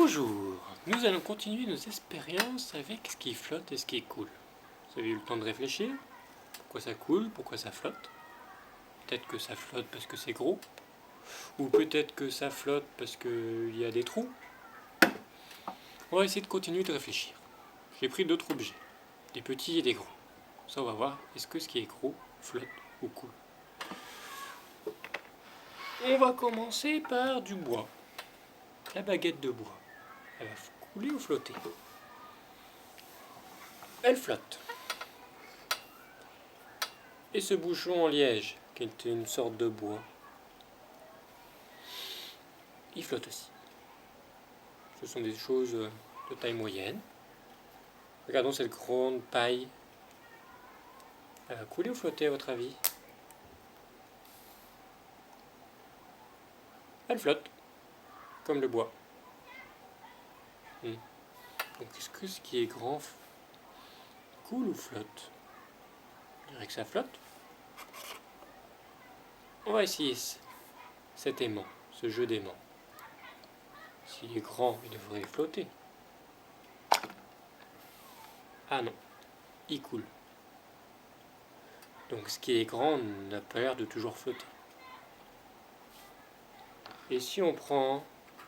Bonjour, nous allons continuer nos expériences avec ce qui flotte et ce qui coule. Vous avez eu le temps de réfléchir? Pourquoi ça coule? Pourquoi ça flotte? Peut-être que ça flotte parce que c'est gros, ou peut-être que ça flotte parce qu'il y a des trous. On va essayer de continuer de réfléchir. J'ai pris d'autres objets, des petits et des gros. Ça, on va voir, est-ce que ce qui est gros flotte ou coule? On va commencer par du bois. La baguette de bois. Elle va couler ou flotter? Elle flotte. Et ce bouchon en liège, qui était une sorte de bois, il flotte aussi. Ce sont des choses de taille moyenne. Regardons cette grande paille. Elle va couler ou flotter à votre avis? Elle flotte, comme le bois. Donc est-ce que ce qui est grand coule ou flotte? Je dirais que ça flotte. On va essayer cet aimant, ce jeu d'aimant. S'il est grand, il devrait flotter. Ah non, il coule. Donc ce qui est grand n'a pas l'air de toujours flotter. Et si on prend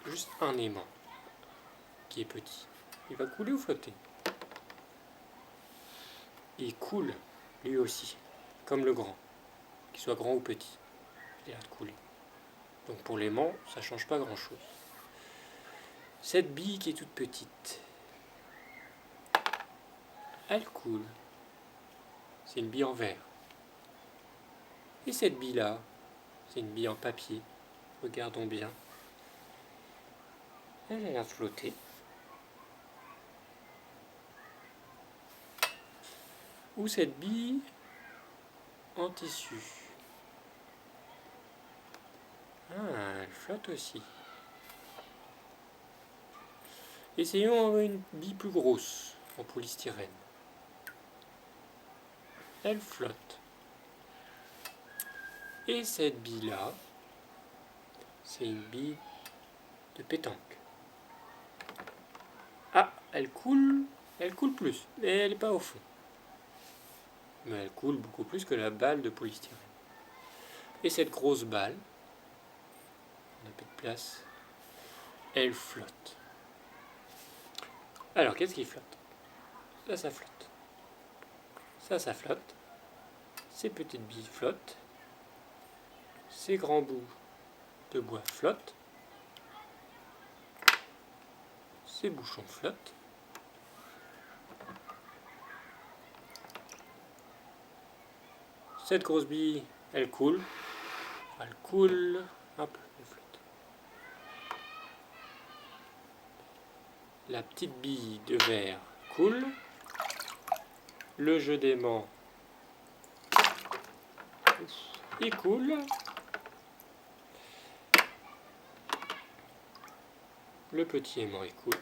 juste un aimant qui est petit, il va couler ou flotter? Il coule, lui aussi, comme le grand, qu'il soit grand ou petit. Il a l'air de couler. Donc pour l'aimant, ça ne change pas grand-chose. Cette bille qui est toute petite, elle coule. C'est une bille en verre. Et cette bille-là, c'est une bille en papier. Regardons bien. Elle a l'air de flotter. Ou cette bille en tissu. Ah, elle flotte aussi. Essayons une bille plus grosse, en polystyrène. Elle flotte. Et cette bille-là, c'est une bille de pétanque. Ah, elle coule plus, mais elle n'est pas au fond. Mais elle coule beaucoup plus que la balle de polystyrène. Et cette grosse balle, on n'a plus de place, elle flotte. Alors, qu'est-ce qui flotte? Ça flotte. Ça flotte. Ces petites billes flottent. Ces grands bouts de bois flottent. Ces bouchons flottent. Cette grosse bille, elle coule. Elle coule. Hop, elle flotte. La petite bille de verre coule. Le jeu d'aimant, il coule. Le petit aimant, il coule.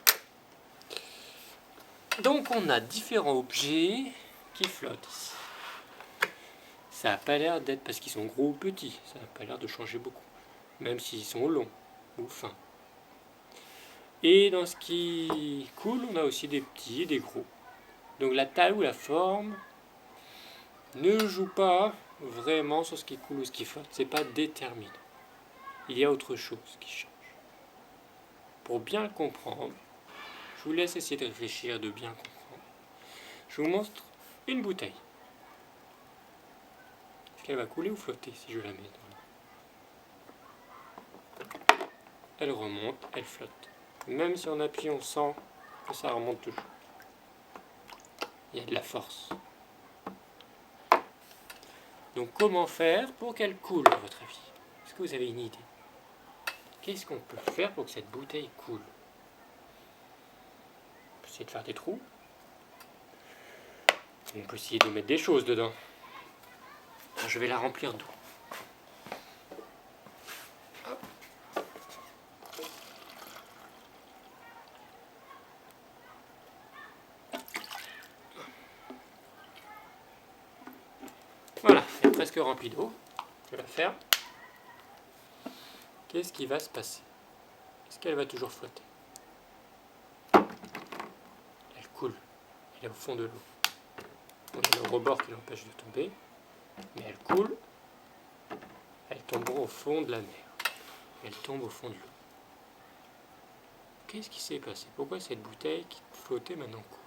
Donc on a différents objets qui flottent ici. Ça n'a pas l'air d'être parce qu'ils sont gros ou petits. Ça n'a pas l'air de changer beaucoup. Même s'ils sont longs ou fins. Et dans ce qui coule, on a aussi des petits et des gros. Donc la taille ou la forme ne joue pas vraiment sur ce qui coule ou ce qui flotte. C'est pas déterminant. Il y a autre chose qui change. Pour bien le comprendre, je vous laisse essayer de réfléchir, de bien comprendre. Je vous montre une bouteille. Est-ce qu'elle va couler ou flotter si je la mets dans l'eau? Elle remonte, elle flotte. Même si on appuie, on sent que ça remonte toujours. Il y a de la force. Donc comment faire pour qu'elle coule, à votre avis? Est-ce que vous avez une idée? Qu'est-ce qu'on peut faire pour que cette bouteille coule? On peut essayer de faire des trous. On peut essayer de mettre des choses dedans. Je vais la remplir d'eau. Voilà, elle est presque remplie d'eau. Je vais la faire. Qu'est-ce qui va se passer? Est-ce qu'elle va toujours flotter? Elle est au fond de l'eau. On a le rebord qui l'empêche de tomber, mais elle coule. Elle tomberont au fond de la mer. Elle tombe au fond de l'eau. Qu'est-ce qui s'est passé? Pourquoi cette bouteille qui flottait maintenant coule?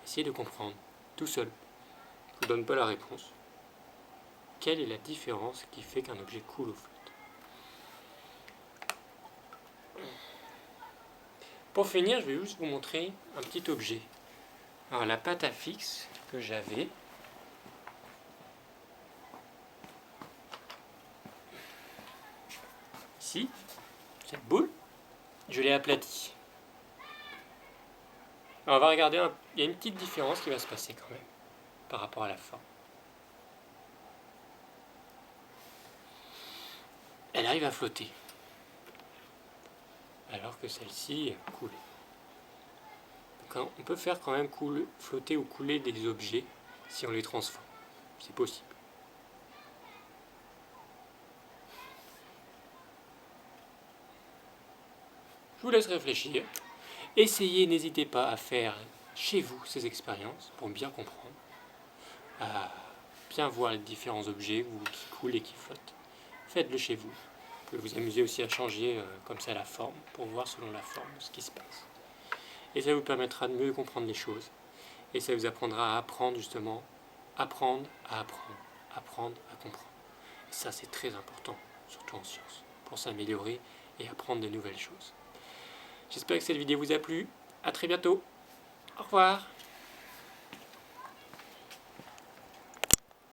Essayez de comprendre, tout seul. Je ne vous donne pas la réponse. Quelle est la différence qui fait qu'un objet coule ou flotte? Pour finir, je vais juste vous montrer un petit objet. Alors la pâte à fixe que j'avais, ici, cette boule, je l'ai aplatie. Alors on va regarder, il y a une petite différence qui va se passer quand même par rapport à la forme. Elle arrive à flotter, alors que celle-ci coulait. On peut faire quand même flotter ou couler des objets si on les transforme. C'est possible. Je vous laisse réfléchir. Essayez, n'hésitez pas à faire chez vous ces expériences pour bien comprendre, à bien voir les différents objets qui coulent et qui flottent. Faites-le chez vous. Vous pouvez vous amuser aussi à changer comme ça la forme pour voir selon la forme ce qui se passe. Et ça vous permettra de mieux comprendre les choses. Et ça vous apprendra à apprendre justement, apprendre à apprendre, apprendre à comprendre. Et ça c'est très important, surtout en sciences, pour s'améliorer et apprendre de nouvelles choses. J'espère que cette vidéo vous a plu. À très bientôt. Au revoir.